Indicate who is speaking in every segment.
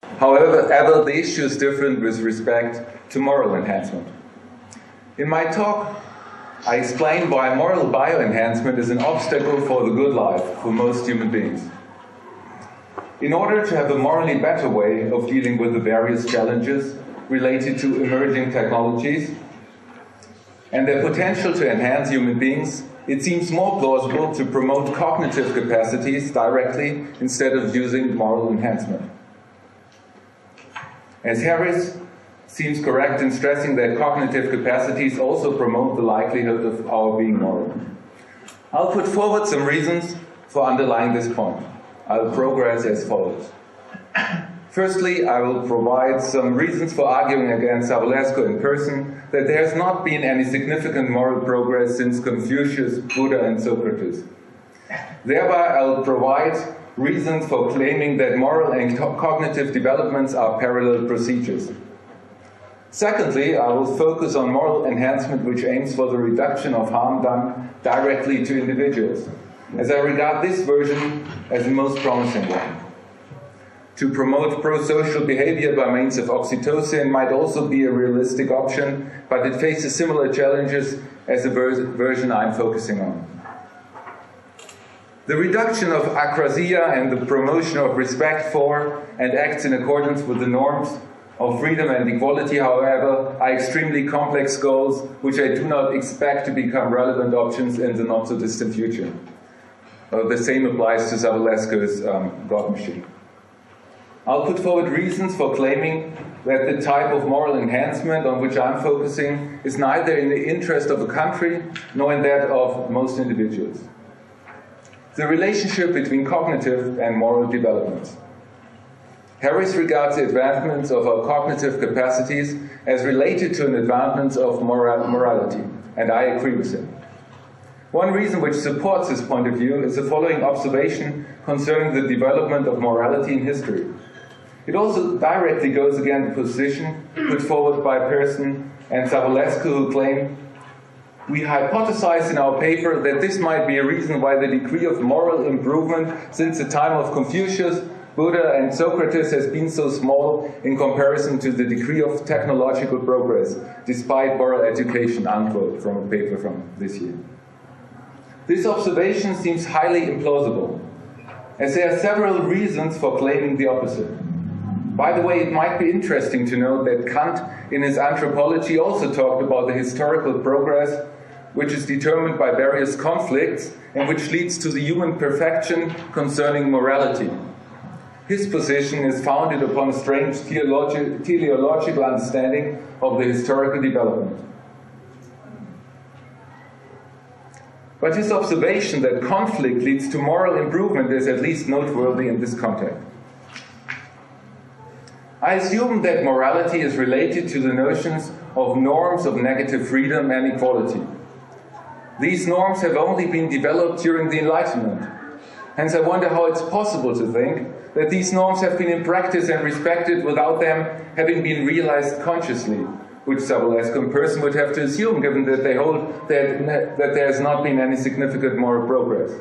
Speaker 1: However, the issue is different with respect to moral enhancement. In my talk, I explain why moral bioenhancement is an obstacle for the good life for most human beings. In order to have a morally better way of dealing with the various challenges related to emerging technologies and their potential to enhance human beings, it seems more plausible to promote cognitive capacities directly instead of using moral enhancement. As Harris seems correct in stressing that cognitive capacities also promote the likelihood of our being moral. I'll put forward some reasons for underlying this point. I'll progress as follows. Firstly, I will provide some reasons for arguing against Savulescu in person that there has not been any significant moral progress since Confucius, Buddha, and Socrates. Thereby, I'll provide reasons for claiming that moral and cognitive developments are parallel procedures. Secondly, I will focus on moral enhancement which aims for the reduction of harm done directly to individuals, as I regard this version as the most promising one. To promote pro-social behavior by means of oxytocin might also be a realistic option, but it faces similar challenges as the version I'm focusing on. The reduction of akrasia and the promotion of respect for and acts in accordance with the norms of freedom and equality, however, are extremely complex goals which I do not expect to become relevant options in the not-so-distant future. The same applies to Savulescu's God machine. I'll put forward reasons for claiming that the type of moral enhancement on which I'm focusing is neither in the interest of a country nor in that of most individuals. The relationship between cognitive and moral developments. Harris regards the advancements of our cognitive capacities as related to an advancement of morality, and I agree with him. One reason which supports this point of view is the following observation concerning the development of morality in history. It also directly goes against the position put forward by Pearson and Savulescu, who claim, "We hypothesize in our paper that this might be a reason why the degree of moral improvement since the time of Confucius, Buddha, and Socrates has been so small in comparison to the degree of technological progress, despite moral education," unquote, from a paper from this year. This observation seems highly implausible, as there are several reasons for claiming the opposite. By the way, it might be interesting to note that Kant, in his Anthropology, also talked about the historical progress which is determined by various conflicts and which leads to the human perfection concerning morality. His position is founded upon a strange teleological understanding of the historical development. But his observation that conflict leads to moral improvement is at least noteworthy in this context. I assume that morality is related to the notions of norms of negative freedom and equality. These norms have only been developed during the Enlightenment. Hence, I wonder how it's possible to think that these norms have been in practice and respected without them having been realized consciously, which Savulescu in person would have to assume, given that they hold that there has not been any significant moral progress.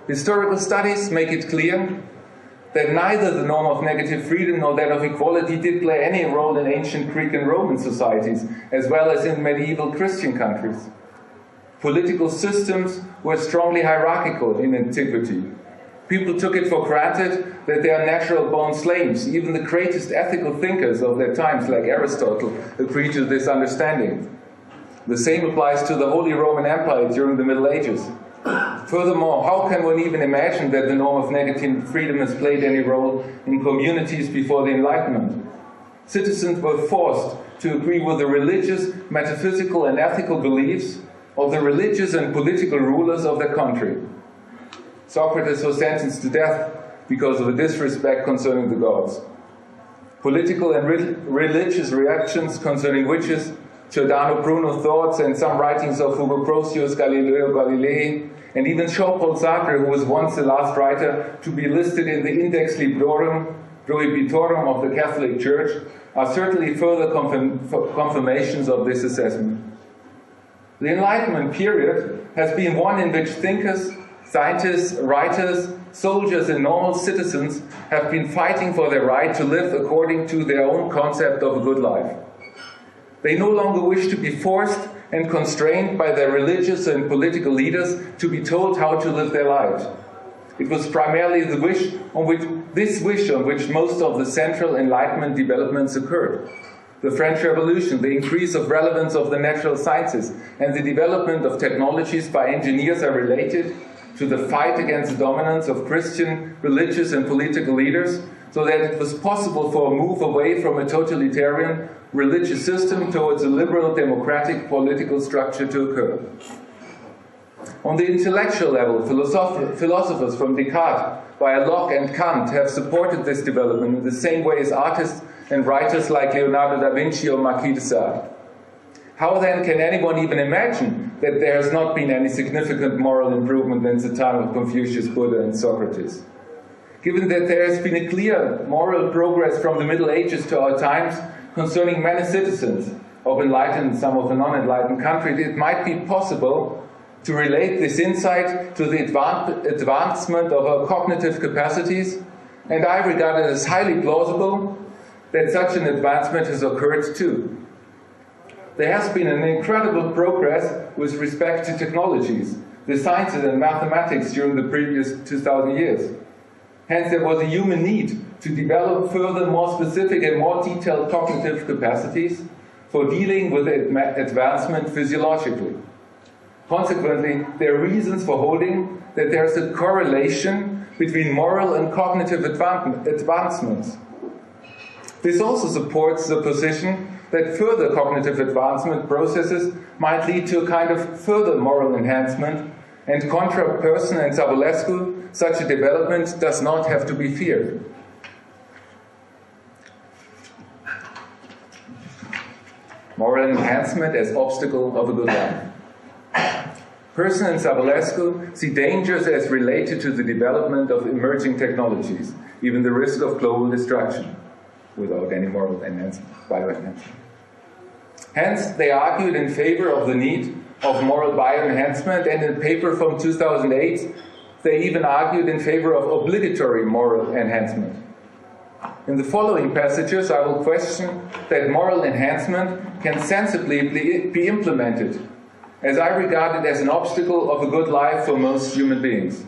Speaker 1: Historical studies make it clear that neither the norm of negative freedom nor that of equality did play any role in ancient Greek and Roman societies, as well as in medieval Christian countries. Political systems were strongly hierarchical in antiquity. People took it for granted that they are natural-born slaves. Even the greatest ethical thinkers of their times, like Aristotle, agreed to this understanding. The same applies to the Holy Roman Empire during the Middle Ages. Furthermore, how can one even imagine that the norm of negative freedom has played any role in communities before the Enlightenment? Citizens were forced to agree with the religious, metaphysical, and ethical beliefs of the religious and political rulers of their country. Socrates was sentenced to death because of a disrespect concerning the gods. Political and religious reactions concerning witches, Giordano Bruno thoughts and some writings of Hugo Grotius, Galileo Galilei, and even Jean-Paul Sartre, who was once the last writer to be listed in the Index Librorum Prohibitorum of the Catholic Church, are certainly further confirmations of this assessment. The Enlightenment period has been one in which thinkers, Scientists, writers, soldiers and normal citizens have been fighting for their right to live according to their own concept of a good life. They no longer wish to be forced and constrained by their religious and political leaders to be told how to live their lives. It was primarily the wish on which most of the Central Enlightenment developments occurred. The French Revolution, the increase of relevance of the natural sciences, and the development of technologies by engineers are related to the fight against the dominance of Christian, religious and political leaders, so that it was possible for a move away from a totalitarian religious system towards a liberal democratic political structure to occur. On the intellectual level, philosophers from Descartes via Locke and Kant have supported this development in the same way as artists and writers like Leonardo da Vinci or Marquis de Sade. How then can anyone even imagine that there has not been any significant moral improvement since the time of Confucius, Buddha and Socrates? Given that there has been a clear moral progress from the Middle Ages to our times concerning many citizens of enlightened and some of the non-enlightened countries, it might be possible to relate this insight to the advancement of our cognitive capacities, and I regard it as highly plausible that such an advancement has occurred too. There has been an incredible progress with respect to technologies, the sciences and mathematics during the previous 2,000 years. Hence, there was a human need to develop further, more specific and more detailed cognitive capacities for dealing with advancement physiologically. Consequently, there are reasons for holding that there is a correlation between moral and cognitive advancements. This also supports the position that further cognitive advancement processes might lead to a kind of further moral enhancement, and contra Persson and Savulescu, such a development does not have to be feared. Moral enhancement as obstacle of a good life. Persson and Savulescu see dangers as related to the development of emerging technologies, even the risk of global destruction, without any moral enhancement, bioenhancement. Hence, they argued in favor of the need of moral bioenhancement, and in a paper from 2008, they even argued in favor of obligatory moral enhancement. In the following passages, I will question that moral enhancement can sensibly be implemented, as I regard it as an obstacle of a good life for most human beings.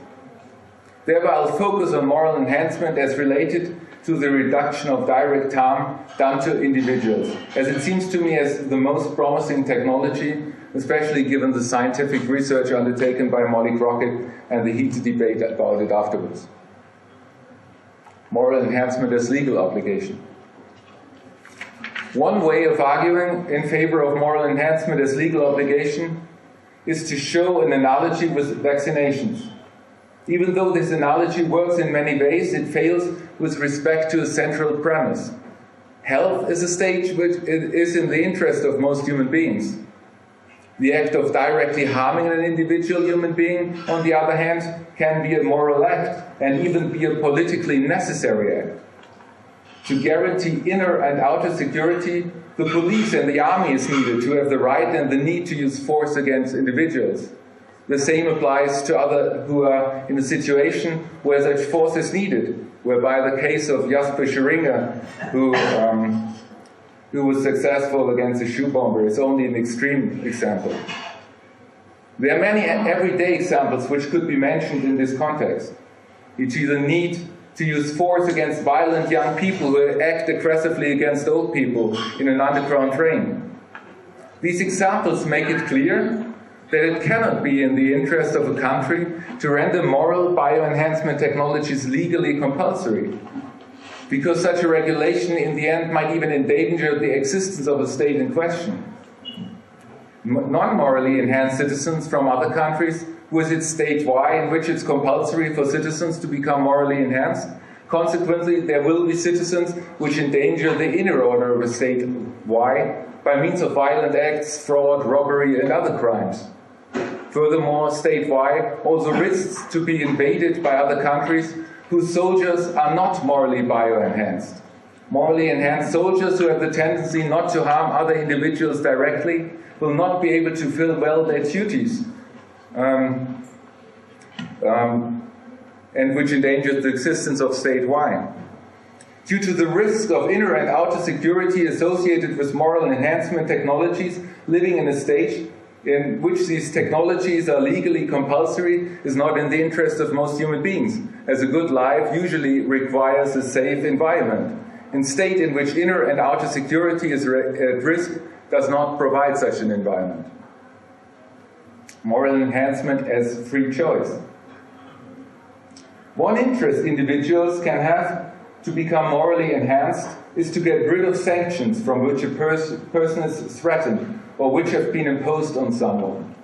Speaker 1: Thereby, I'll focus on moral enhancement as related to the reduction of direct harm done to individuals, as it seems to me as the most promising technology, especially given the scientific research undertaken by Molly Crockett and the heated debate about it afterwards. Moral enhancement as legal obligation. One way of arguing in favor of moral enhancement as legal obligation is to show an analogy with vaccinations. Even though this analogy works in many ways, it fails with respect to a central premise. Health is a state which is in the interest of most human beings. The act of directly harming an individual human being, on the other hand, can be a moral act and even be a politically necessary act. To guarantee inner and outer security, the police and the army is needed to have the right and the need to use force against individuals. The same applies to others who are in a situation where such force is needed, whereby the case of Jasper Scheringer, who was successful against a shoe bomber, is only an extreme example. There are many everyday examples which could be mentioned in this context, e.g. the need to use force against violent young people who act aggressively against old people in an underground train. These examples make it clear that it cannot be in the interest of a country to render moral bioenhancement technologies legally compulsory, because such a regulation in the end might even endanger the existence of a state in question. Non-morally enhanced citizens from other countries visit state Y, in which it's compulsory for citizens to become morally enhanced. Consequently, there will be citizens which endanger the inner order of a state Y by means of violent acts, fraud, robbery, and other crimes. Furthermore, state Y also risks to be invaded by other countries whose soldiers are not morally bioenhanced. Morally enhanced soldiers who have the tendency not to harm other individuals directly will not be able to fill well their duties. and which endangers the existence of state Y. Due to the risk of inner and outer security associated with moral enhancement technologies, living in a state in which these technologies are legally compulsory is not in the interest of most human beings, as a good life usually requires a safe environment. A state in which inner and outer security is at risk does not provide such an environment. Moral enhancement as free choice. One interest individuals can have to become morally enhanced is to get rid of sanctions from which a person is threatened or which have been imposed on someone.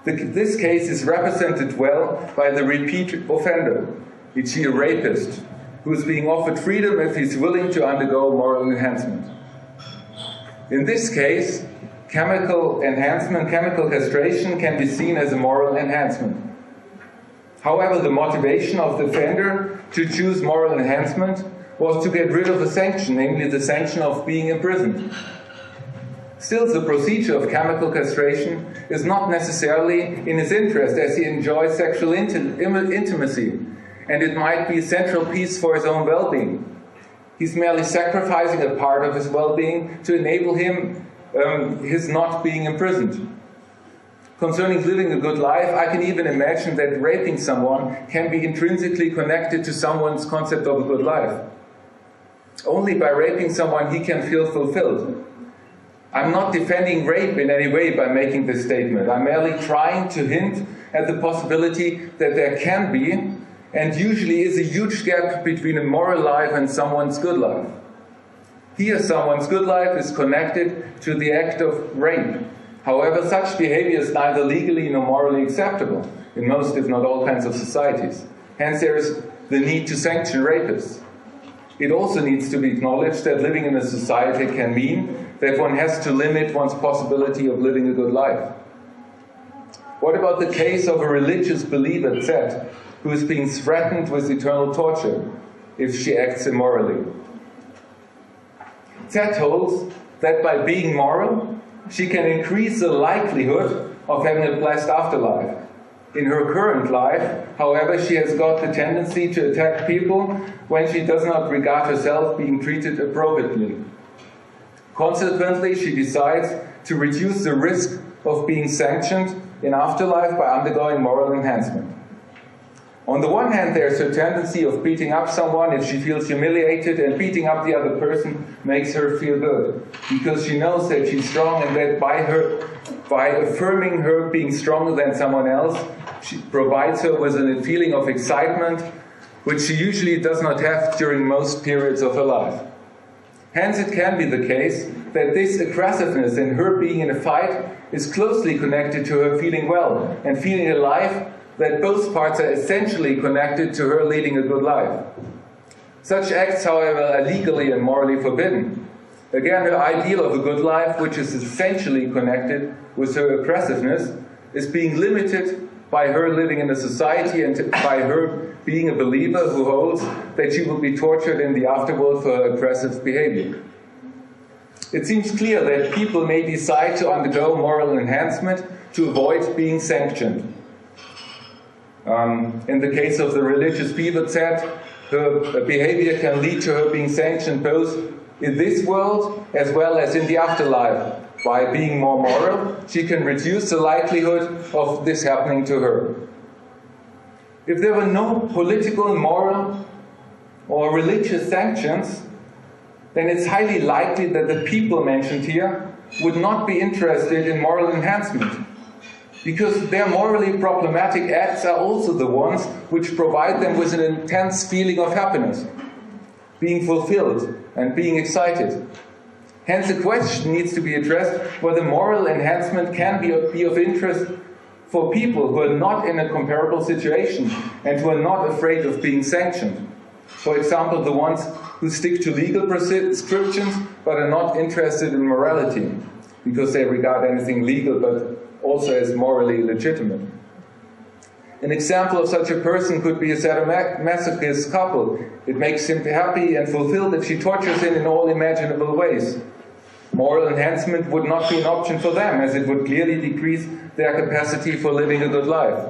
Speaker 1: This case is represented well by the repeat offender, e.g. a rapist, who is being offered freedom if he is willing to undergo moral enhancement. In this case, chemical enhancement, chemical castration can be seen as a moral enhancement. However, the motivation of the offender to choose moral enhancement was to get rid of a sanction, namely the sanction of being imprisoned. Still, the procedure of chemical castration is not necessarily in his interest, as he enjoys sexual intimacy, and it might be a central piece for his own well-being. He's merely sacrificing a part of his well-being to enable him his not being imprisoned. Concerning living a good life, I can even imagine that raping someone can be intrinsically connected to someone's concept of a good life. Only by raping someone he can feel fulfilled. I'm not defending rape in any way by making this statement. I'm merely trying to hint at the possibility that there can be, and usually is, a huge gap between a moral life and someone's good life. Here, someone's good life is connected to the act of rape. However, such behavior is neither legally nor morally acceptable in most, if not all, kinds of societies. Hence, there is the need to sanction rapists. It also needs to be acknowledged that living in a society can mean that one has to limit one's possibility of living a good life. What about the case of a religious believer, Z, who is being threatened with eternal torture if she acts immorally? Z holds that by being moral, she can increase the likelihood of having a blessed afterlife. In her current life, however, she has got the tendency to attack people when she does not regard herself being treated appropriately. Consequently, she decides to reduce the risk of being sanctioned in afterlife by undergoing moral enhancement. On the one hand, there is a tendency of beating up someone if she feels humiliated, and beating up the other person makes her feel good, because she knows that she's strong and that by affirming her being stronger than someone else, she provides her with a feeling of excitement, which she usually does not have during most periods of her life. Hence, it can be the case that this aggressiveness in her being in a fight is closely connected to her feeling well and feeling alive, that both parts are essentially connected to her leading a good life. Such acts, however, are legally and morally forbidden. Again, her ideal of a good life, which is essentially connected with her aggressiveness, is being limited by her living in a society and by her being a believer who holds that she will be tortured in the afterworld for her aggressive behavior. It seems clear that people may decide to undergo moral enhancement to avoid being sanctioned. In the case of the religious fever Z, her behavior can lead to her being sanctioned both in this world as well as in the afterlife. By being more moral, she can reduce the likelihood of this happening to her. If there were no political, moral, or religious sanctions, then it's highly likely that the people mentioned here would not be interested in moral enhancement, because their morally problematic acts are also the ones which provide them with an intense feeling of happiness, being fulfilled and being excited. Hence, the question needs to be addressed whether moral enhancement can be of interest for people who are not in a comparable situation and who are not afraid of being sanctioned. For example, the ones who stick to legal prescriptions but are not interested in morality because they regard anything legal but also as morally legitimate. An example of such a person could be a sadomasochist couple. It makes him happy and fulfilled if she tortures him in all imaginable ways. Moral enhancement would not be an option for them, as it would clearly decrease their capacity for living a good life.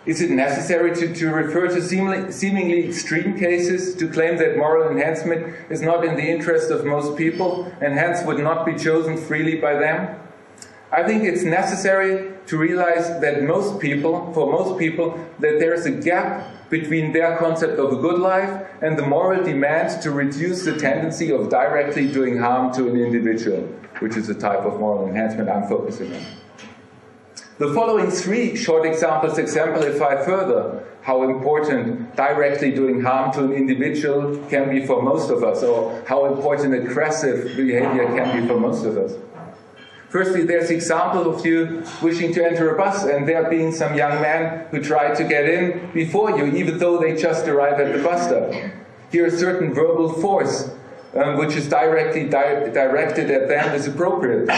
Speaker 1: Is it necessary to refer to seemingly extreme cases to claim that moral enhancement is not in the interest of most people and hence would not be chosen freely by them? I think it's necessary to realize that for most people, that there's a gap between their concept of a good life and the moral demand to reduce the tendency of directly doing harm to an individual, which is the type of moral enhancement I'm focusing on. The following 3 short examples exemplify further how important directly doing harm to an individual can be for most of us, or how important aggressive behavior can be for most of us. Firstly, there's the example of you wishing to enter a bus and there being some young man who tried to get in before you, even though they just arrived at the bus stop. Here a certain verbal force which is directly directed at them is appropriate.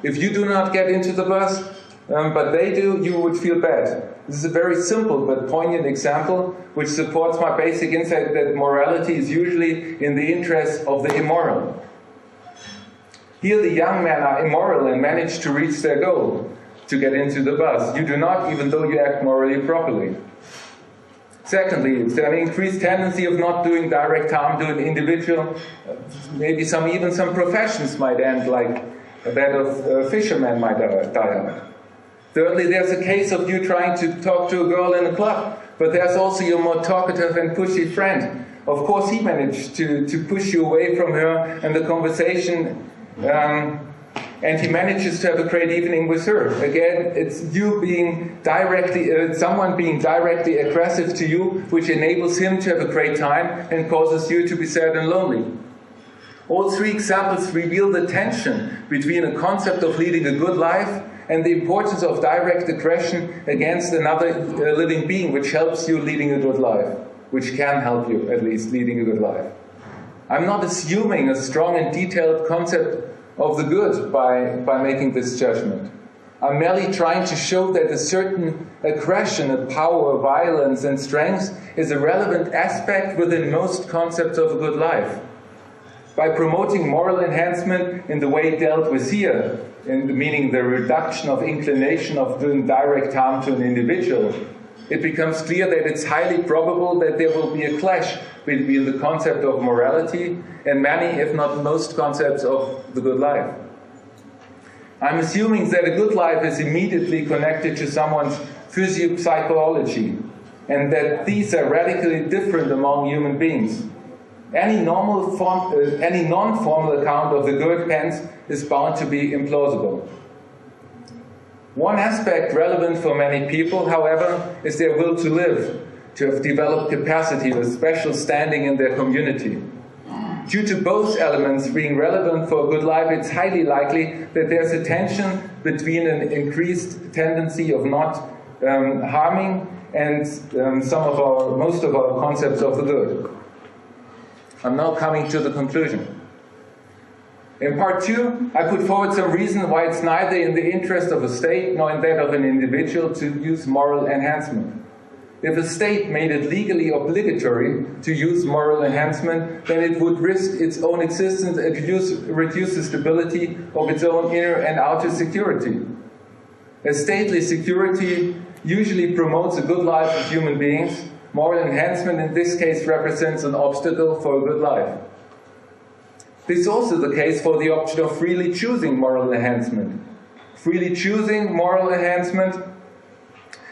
Speaker 1: If you do not get into the bus, but they do, you would feel bad. This is a very simple but poignant example which supports my basic insight that morality is usually in the interest of the immoral. Here the young men are immoral and manage to reach their goal, to get into the bus. You do not, even though you act morally properly. Secondly, is there an increased tendency of not doing direct harm to an individual? Maybe even some professions might end, like that of fishermen might die out. Thirdly, there's a case of you trying to talk to a girl in a club, but there's also your more talkative and pushy friend. Of course he managed to push you away from her and the conversation, and he manages to have a great evening with her. Again, it's you being someone being directly aggressive to you, which enables him to have a great time and causes you to be sad and lonely. All 3 examples reveal the tension between a concept of leading a good life and the importance of direct aggression against another living being, which helps you leading a good life, which can help you at least leading a good life. I'm not assuming a strong and detailed concept of the good by making this judgment. I'm merely trying to show that a certain aggression, a power, violence, and strength is a relevant aspect within most concepts of a good life. By promoting moral enhancement in the way dealt with here, meaning the reduction of inclination of doing direct harm to an individual, it becomes clear that it's highly probable that there will be a clash between the concept of morality and many, if not most, concepts of the good life. I'm assuming that a good life is immediately connected to someone's physiopsychology, and that these are radically different among human beings. Any non-formal account of the good, hence, is bound to be implausible. One aspect relevant for many people, however, is their will to live, to have developed capacity with special standing in their community. Due to both elements being relevant for a good life, it's highly likely that there's a tension between an increased tendency of not harming and most of our concepts of the good. I'm now coming to the conclusion. In part 2, I put forward some reason why it's neither in the interest of a state nor in that of an individual to use moral enhancement. If a state made it legally obligatory to use moral enhancement, then it would risk its own existence and reduce the stability of its own inner and outer security. A stately security usually promotes a good life of human beings. Moral enhancement in this case represents an obstacle for a good life. This is also the case for the option of freely choosing moral enhancement. Freely choosing moral enhancement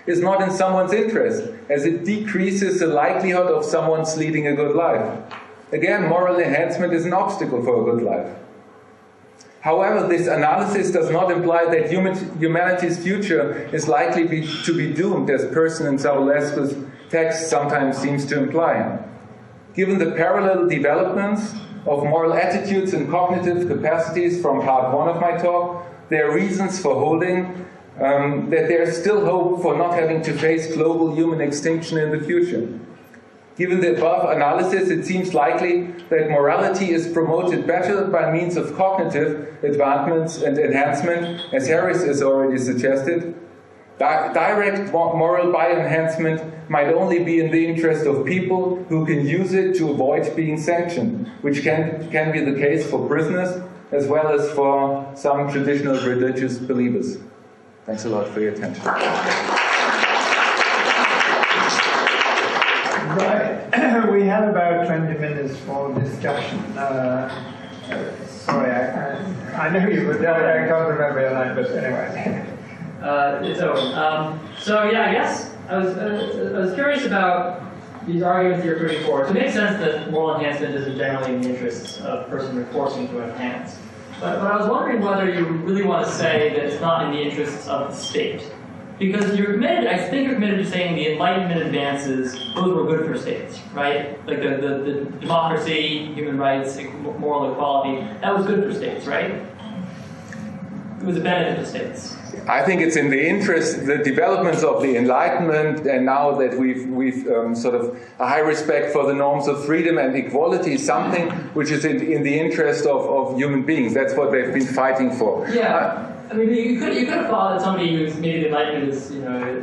Speaker 1: is not in someone's interest, as it decreases the likelihood of someone's leading a good life. Again, moral enhancement is an obstacle for a good life. However, this analysis does not imply that humanity's future is likely to be doomed, as Persson and Savulescu's text sometimes seems to imply. Given the parallel developments of moral attitudes and cognitive capacities from part 1 of my talk, there are reasons for holding that there is still hope for not having to face global human extinction in the future. Given the above analysis, it seems likely that morality is promoted better by means of cognitive advancements and enhancement, as Harris has already suggested. Direct moral bioenhancement might only be in the interest of people who can use it to avoid being sanctioned, which can be the case for prisoners as well as for some traditional religious believers. Thanks a lot for your attention.
Speaker 2: we have about 20 minutes for discussion. Sorry, I know you, but I can't remember your name, but anyway.
Speaker 3: It's Owen. So yeah, I guess I was curious about these arguments you're putting forward. So it makes sense that moral enhancement isn't generally in the interests of the person you're forcing to enhance. But I was wondering whether you really want to say that it's not in the interests of the state. Because you're committed, I think you're committed to saying the Enlightenment advances, those were good for states, right? Like the democracy, human rights, moral equality, that was good for states, right? It was a benefit to states.
Speaker 1: I think it's in the interest, the developments of the Enlightenment, and now that we've sort of a high respect for the norms of freedom and equality, is something which is in the interest of human beings. That's what they've been fighting for.
Speaker 3: Yeah. I mean, you could have thought that somebody who's maybe the Enlightenment is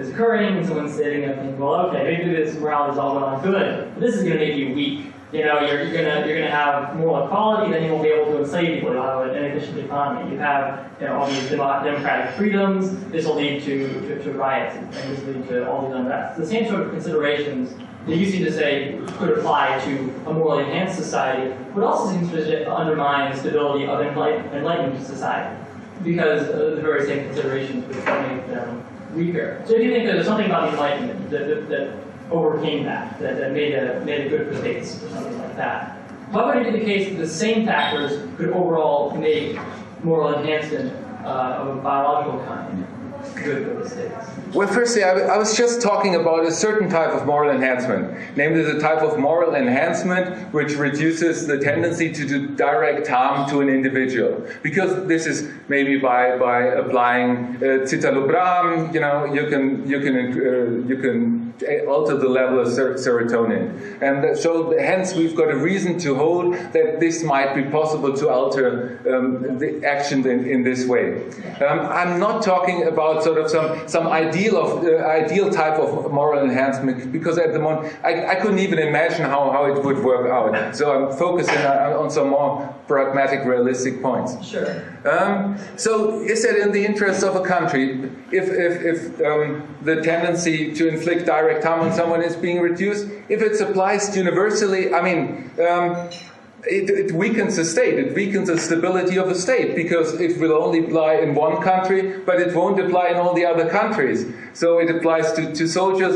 Speaker 3: occurring, and someone's sitting there thinking, well, okay, maybe this morality is all well and good, but this is going to make you weak. You know, you're gonna have moral equality, then you won't be able to enslave people. You'll have an inefficient economy. You have all these democratic freedoms. This will lead to riots, and this will lead to all these unrest. The same sort of considerations that you seem to say could apply to a morally enhanced society, but also seems to undermine the stability of enlightened society, because the very same considerations would make them weaker. So if you think that there's something about the Enlightenment that overcame that made it good for states or something like that, why would it be the case that the same factors could overall make moral enhancement of a biological kind good for the states?
Speaker 1: Well, firstly, I was just talking about a certain type of moral enhancement, namely the type of moral enhancement which reduces the tendency to do direct harm to an individual. Because this is maybe by applying citalopram, you can alter the level of serotonin, and so hence we've got a reason to hold that this might be possible to alter the action in this way. I'm not talking about sort of some ideal type of moral enhancement, because at the moment I couldn't even imagine how it would work out. So I'm focusing on some more pragmatic, realistic points.
Speaker 3: Sure.
Speaker 1: So is that in the interest of a country if the tendency to inflict direct harm on someone is being reduced? If it applies universally, I mean, it weakens the state, it weakens the stability of the state, because it will only apply in one country, but it won't apply in all the other countries. So it applies to soldiers,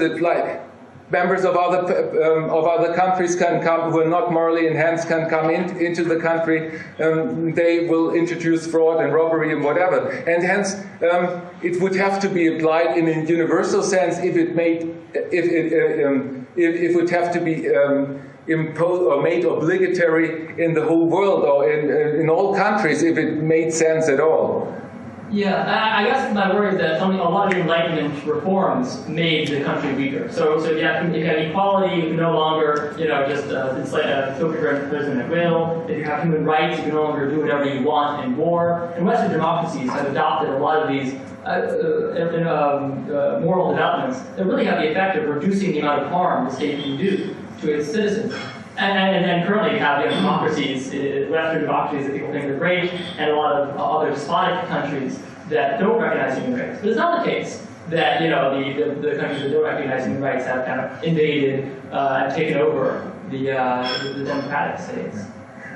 Speaker 1: members of other countries can come, who are not morally enhanced, can come into the country. They will introduce fraud and robbery and whatever. And hence, it would have to be applied in a universal sense if it would have to be imposed or made obligatory in the whole world or in all countries if it made sense at all.
Speaker 3: Yeah, I guess my worry is that a lot of the Enlightenment reforms made the country weaker. So if you have equality, you can no longer, just throw people in prison at will. If you have human rights, you can no longer do whatever you want in war. And Western democracies have adopted a lot of these moral developments that really have the effect of reducing the amount of harm the state can do to its citizens. And currently you have democracies, Western democracies that people think are great, and a lot of other despotic countries that don't recognize human rights. But it's not the case that the countries that don't recognize human rights have kind of invaded and taken over the democratic states.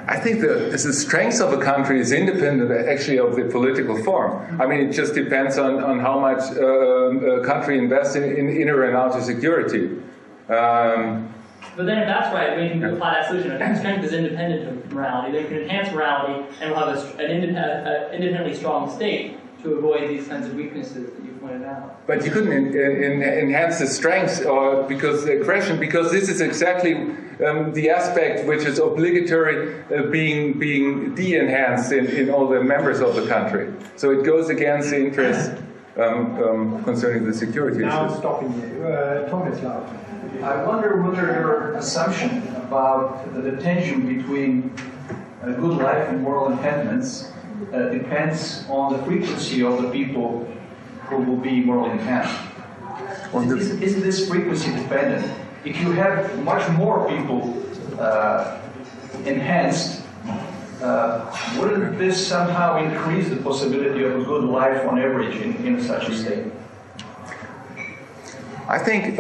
Speaker 1: I think the strength of a country is independent actually of the political form. I mean, it just depends on how much a country invests in inner and outer security.
Speaker 3: But then if that's right, we can apply that solution. If strength is independent of morality, then we can enhance morality and we'll have an independently strong state to avoid these kinds of weaknesses that you pointed out.
Speaker 1: But you couldn't enhance the strength or because the aggression, because this is exactly the aspect which is obligatory being de-enhanced in all the members of the country. So it goes against the interest concerning the security issues.
Speaker 2: Now stopping you. Thomas Laub.
Speaker 4: I wonder whether your assumption about the tension between a good life and moral enhancements depends on the frequency of the people who will be morally enhanced. Is this frequency dependent? If you have much more people enhanced, wouldn't this somehow increase the possibility of a good life on average in such a state?
Speaker 1: I think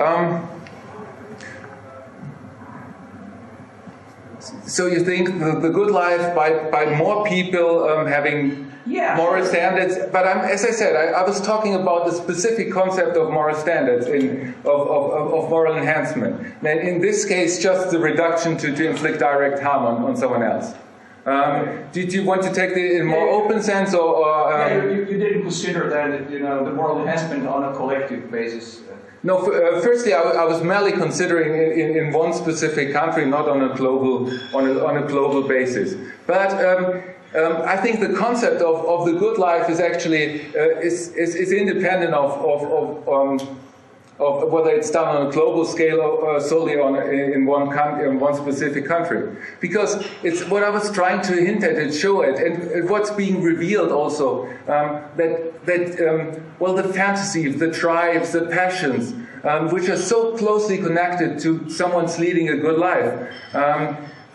Speaker 1: So you think the good life by more people having moral standards, but as I said, I was talking about the specific concept of moral standards, of moral enhancement. And in this case, just the reduction to inflict direct harm on someone else. Did you want to take it in more open sense, or
Speaker 4: you didn't consider that, you know, the moral enhancement on a collective basis?
Speaker 1: No, firstly, I was merely considering in one specific country, not on a global basis. But I think the concept of the good life is actually is independent of whether it's done on a global scale or solely in one specific country. Because it's what I was trying to hint at and show it, and what's being revealed also, well, the fantasy, the drives, the passions, which are so closely connected to someone's leading a good life,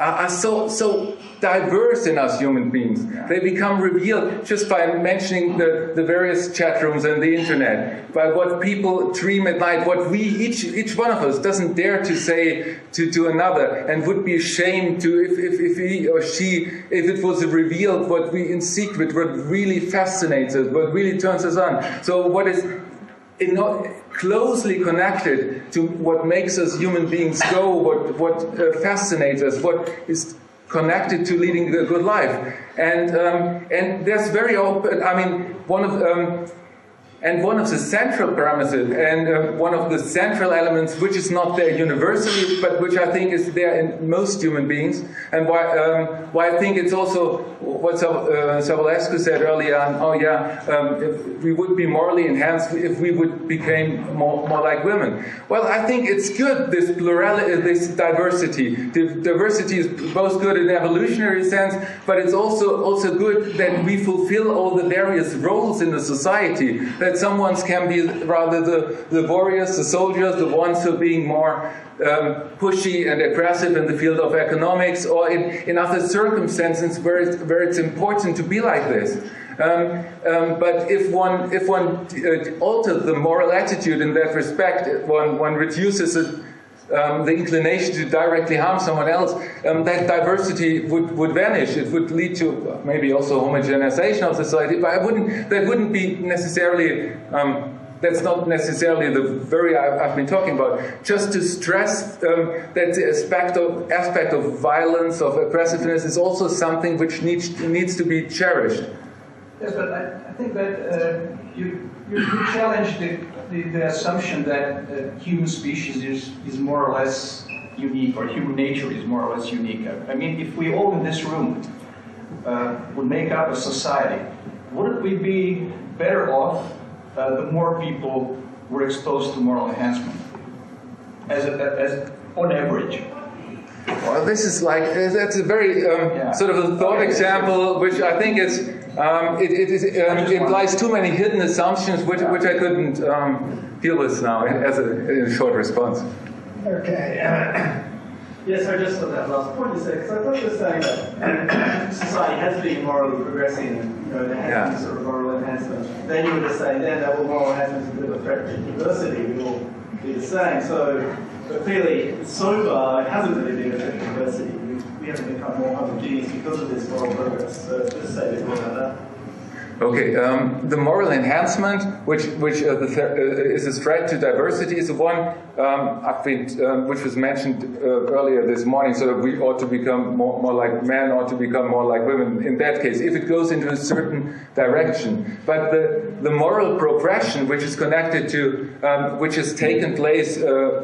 Speaker 1: are so diverse in us human beings. They become revealed just by mentioning the various chat rooms and the internet, by what people dream at night, what each one of us doesn't dare to say to another, and would be ashamed to if he or she, if it was revealed what we in secret, what really fascinates us, what really turns us on. So what is closely connected to what makes us human beings go, what fascinates us, what is connected to leading a good life, and there's very open. I mean, one of the central premises and one of the central elements, which is not there universally, but which I think is there in most human beings, and why I think it's also what Savulescu said earlier on. Oh yeah, we would be morally enhanced if we would become more like women. Well, I think it's good, this plurality, this diversity. The diversity is both good in evolutionary sense, but it's also good that we fulfill all the various roles in the society. That some ones can be rather the warriors, the soldiers, the ones who are being more pushy and aggressive in the field of economics, or in other circumstances where it's important to be like this. But if one alters the moral attitude in that respect, one reduces the inclination to directly harm someone else, that diversity would vanish. It would lead to maybe also homogenization of society, but that wouldn't be necessarily, that's not necessarily the very I've been talking about. Just to stress that the aspect of violence, of aggressiveness, is also something which needs to be cherished.
Speaker 4: Yes, but I think that you challenge the assumption that human species is more or less unique, or human nature is more or less unique. I mean, if we all in this room would make up a society, wouldn't we be better off the more people were exposed to moral enhancement, as on average?
Speaker 1: Well, this is that's a very sort of a thought example, which I think is it implies too many hidden assumptions, which I couldn't deal with now as a short response.
Speaker 2: Okay.
Speaker 5: Yes, so just on that last point you said, because I thought you were saying that society has been morally progressing, and there has been sort of moral enhancement. Then you were just saying then that moral enhancement is a bit of a threat to diversity. We will be the same. So clearly, so far, it hasn't really been a threat to diversity. We haven't become more homogeneous because of this moral progress. So just say a bit more about that.
Speaker 1: Okay, the moral enhancement, which is a threat to diversity, is the one which was mentioned earlier this morning. So that we ought to become more like men, ought to become more like women. In that case, if it goes into a certain direction, but the moral progression, which is connected to, which has taken place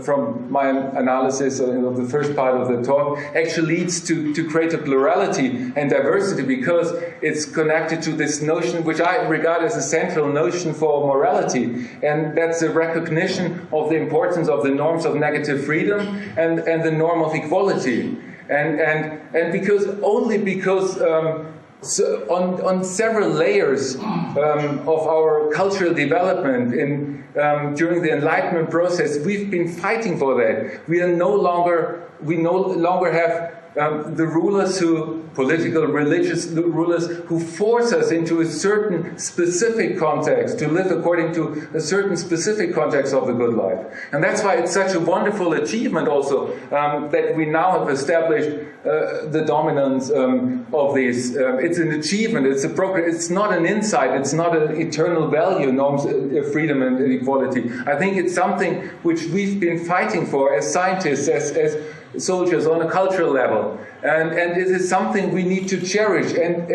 Speaker 1: from my analysis of the first part of the talk, actually leads to greater plurality and diversity, because it's connected to this notion which I regard as a central notion for morality, and that's the recognition of the importance of the norms of negative freedom and the norm of equality, and because so on several layers of our cultural development during the Enlightenment process, we've been fighting for that. We no longer have the rulers political, religious rulers who force us into a certain specific context, to live according to a certain specific context of the good life. And that's why it's such a wonderful achievement also that we now have established the dominance of these. It's an achievement, it's a progress, it's not an insight, it's not an eternal value, norms, freedom and equality. I think it's something which we've been fighting for as scientists, as soldiers on a cultural level. And it is something we need to cherish and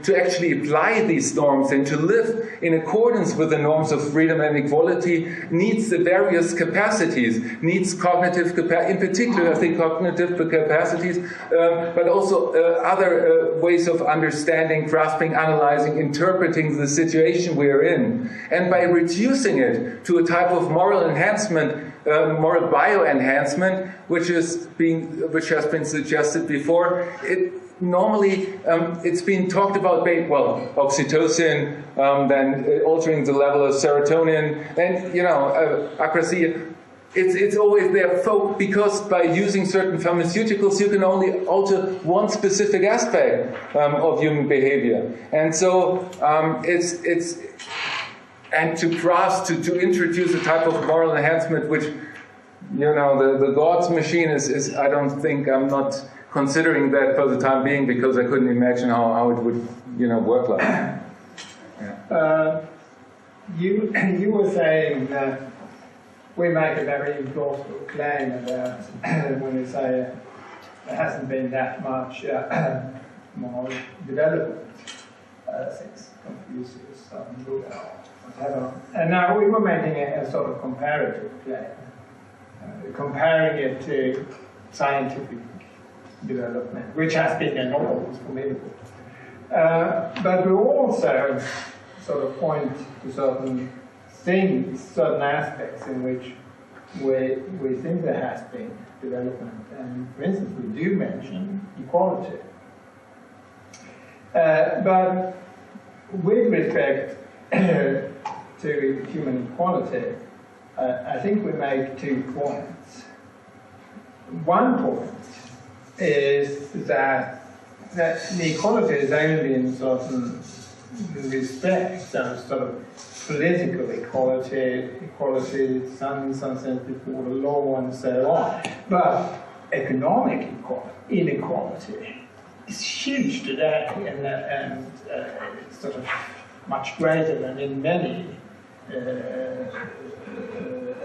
Speaker 1: to actually apply these norms and to live in accordance with the norms of freedom and equality needs the various capacities, needs cognitive capacity, in particular I think cognitive capacities, but also other ways of understanding, grasping, analyzing, interpreting the situation we are in. And by reducing it to a type of moral enhancement, moral bio-enhancement, which has been suggested before. Normally, it's been talked about, well, oxytocin, then altering the level of serotonin, and acrasia. It's always there, because by using certain pharmaceuticals, you can only alter one specific aspect of human behavior, and so and to grasp, to introduce a type of moral enhancement, which, the God's machine is I don't think, I'm not considering that for the time being, because I couldn't imagine how it would, work like that. Yeah.
Speaker 2: You were saying that we make a very plausible claim about when we say there hasn't been that much moral development since Confucius and Buddha. And now we were making a sort of comparative claim, comparing it to scientific development, which has been enormous, formidable. But we also sort of point to certain things, certain aspects in which we think there has been development. And for instance, we do mention equality. But with respect to human equality, I think we make 2 points. One point is that the equality is only in certain respects, sort of political equality, in some sense before the law and so on. But economic inequality is huge today and sort of much greater than in many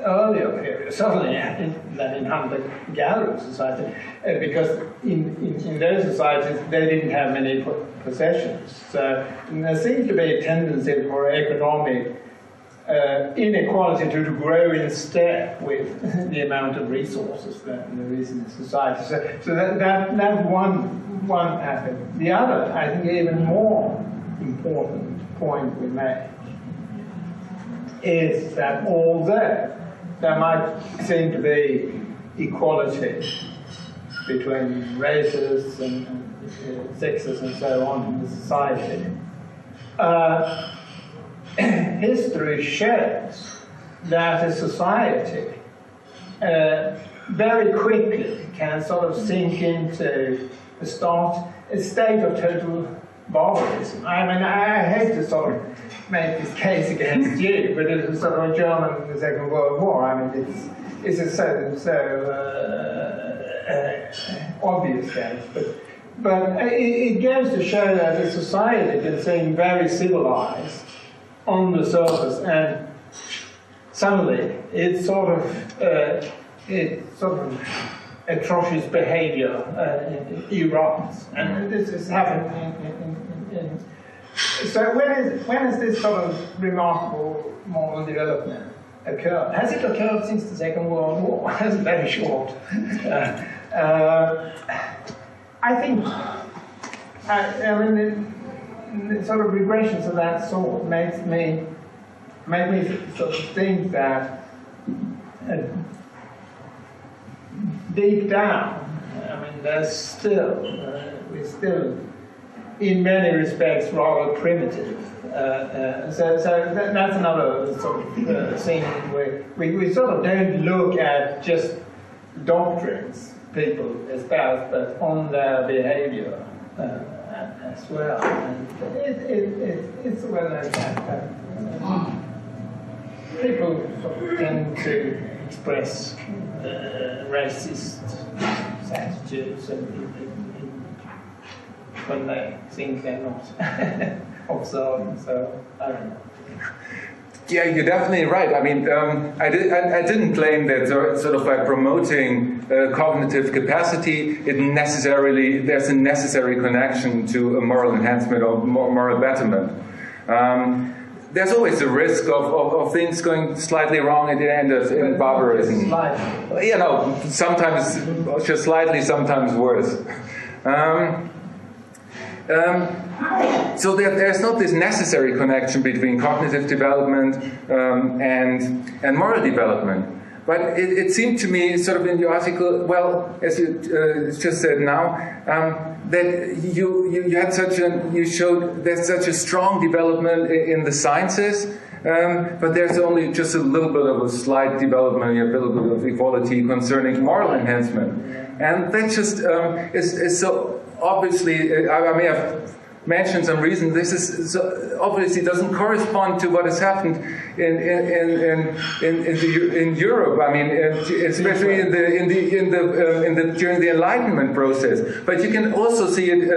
Speaker 2: earlier periods, certainly than in hunter-gatherer society, because in those societies they didn't have many possessions. So there seems to be a tendency for economic inequality to grow in step with the amount of resources that there is in the society. So that's one aspect. The other, I think, even more important point we make is that although there might seem to be equality between races and sexes and so on in the society, history shows that a society very quickly can sort of sink into a state of total barbarism. I mean, I hate to sort of make this case against you, but it was sort of a German in the Second World War. I mean, it's a so obvious case, but it goes to show that a society can seem very civilized on the surface, and suddenly it's sort of atrocious behavior erupts, and this has happened so when is this sort of remarkable moral development occurred? Has it occurred since the Second World War? It's very short. I think, I mean, the sort of regressions of that sort make me sort of think that deep down, I mean, we're still in many respects rather primitive. So that's another sort of thing where we sort of don't look at just doctrines people espouse, but on their behavior as well. And it's a well-known fact that people tend to express racist attitudes when they think they're not observing. So I don't know.
Speaker 1: Yeah, you're definitely right. I mean, I didn't claim that sort of by promoting cognitive capacity, there's a necessary connection to a moral enhancement or moral betterment. There's always a risk of things going slightly wrong at the end in barbarism. You know, sometimes just slightly, sometimes worse. So there's not this necessary connection between cognitive development and moral development. But it seemed to me, sort of in the article, well, as you just said now, that you showed there's such a strong development in the sciences, but there's only just a little bit of a slight development, a little bit of equality concerning moral enhancement, and that just is so obviously. I may have mentioned some reasons. This is so obviously doesn't correspond to what has happened in Europe. I mean, especially during the Enlightenment process. But you can also see it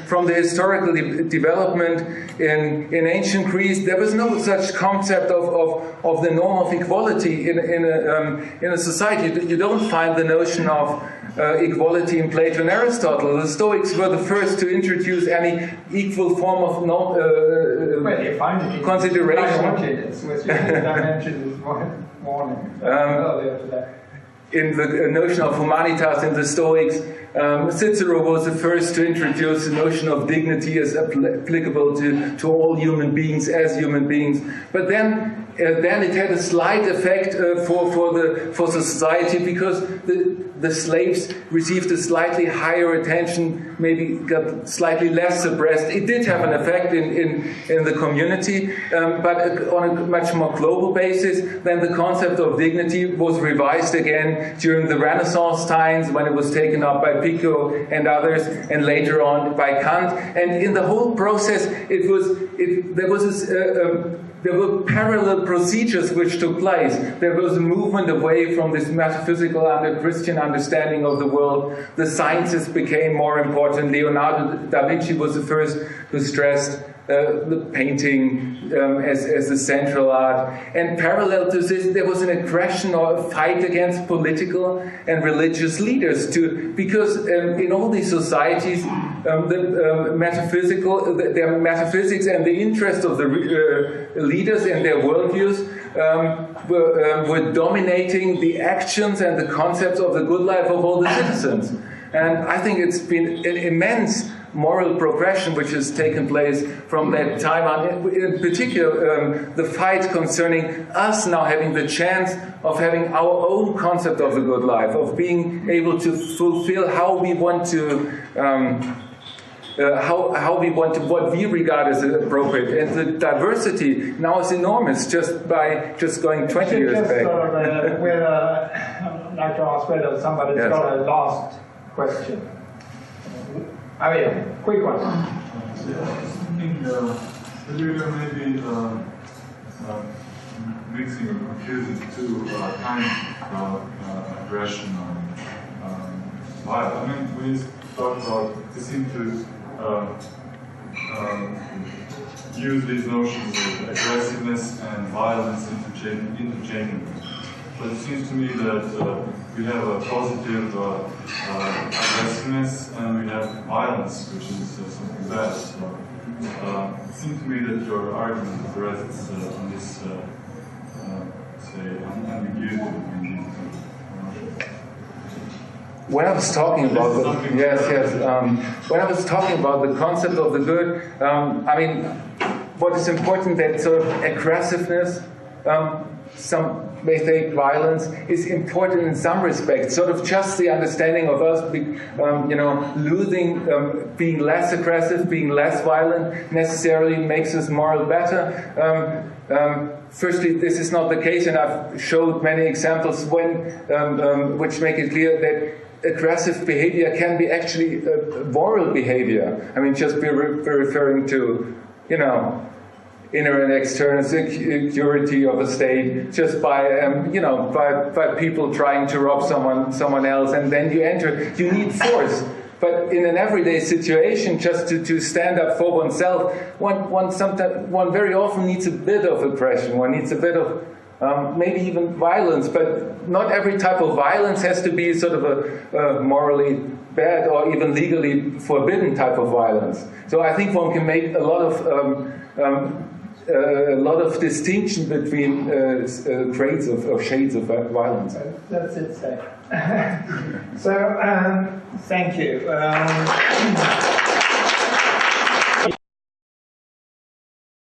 Speaker 1: from the historical development in ancient Greece. There was no such concept of the norm of equality in a society. You don't find the notion of equality in Plato and Aristotle. The Stoics were the first to introduce any equal form of consideration. In the notion of humanitas in the Stoics, Cicero was the first to introduce the notion of dignity as applicable to all human beings as human beings. But then it had a slight effect for society, because the slaves received a slightly higher attention, maybe got slightly less suppressed. It did have an effect in the community, but on a much more global basis. Then the concept of dignity was revised again during the Renaissance times, when it was taken up by Pico and others, and later on by Kant. And in the whole process, there were parallel procedures which took place. There was a movement away from this metaphysical Christian understanding of the world. The sciences became more important. Leonardo da Vinci was the first who stressed the painting as a central art. And parallel to this, there was an aggression or a fight against political and religious leaders because in all these societies, their metaphysics and the interest of the leaders and their worldviews were dominating the actions and the concepts of the good life of all the citizens. And I think it's been an immense moral progression which has taken place from that time on. In particular, the fight concerning us now having the chance of having our own concept of the good life, of being able to fulfill how we want to what we regard as appropriate. And the diversity now is enormous just going 20 years back.
Speaker 2: I'd like to ask whether somebody's got a last question. Oh yeah, quick one.
Speaker 6: I was thinking earlier maybe mixing or confusing two kinds of aggression or violence. I mean, we talked about, they seem to use these notions of aggressiveness and violence interchangeably. But it seems to me that we have a positive aggressiveness and we have violence, which is something bad. So it seems to me that your argument rests on this, say, ambiguity between these two.
Speaker 1: When I was talking about when I was talking about the concept of the good, I mean, what is important that sort of aggressiveness, some may think violence is important in some respects. Sort of just the understanding of us, losing, being less aggressive, being less violent, necessarily makes us moral better. Firstly, this is not the case, and I've showed many examples which make it clear that aggressive behavior can be actually moral behavior. I mean, just be referring to, you know, inner and external security of a state, just by you know, by people trying to rob someone else, and then you enter. You need force, but in an everyday situation, just to stand up for oneself, one very often needs a bit of aggression. One needs a bit of maybe even violence, but not every type of violence has to be sort of a morally bad or even legally forbidden type of violence. So I think one can make a lot of distinction between grades of shades of violence.
Speaker 2: That's it, say. So, thank you.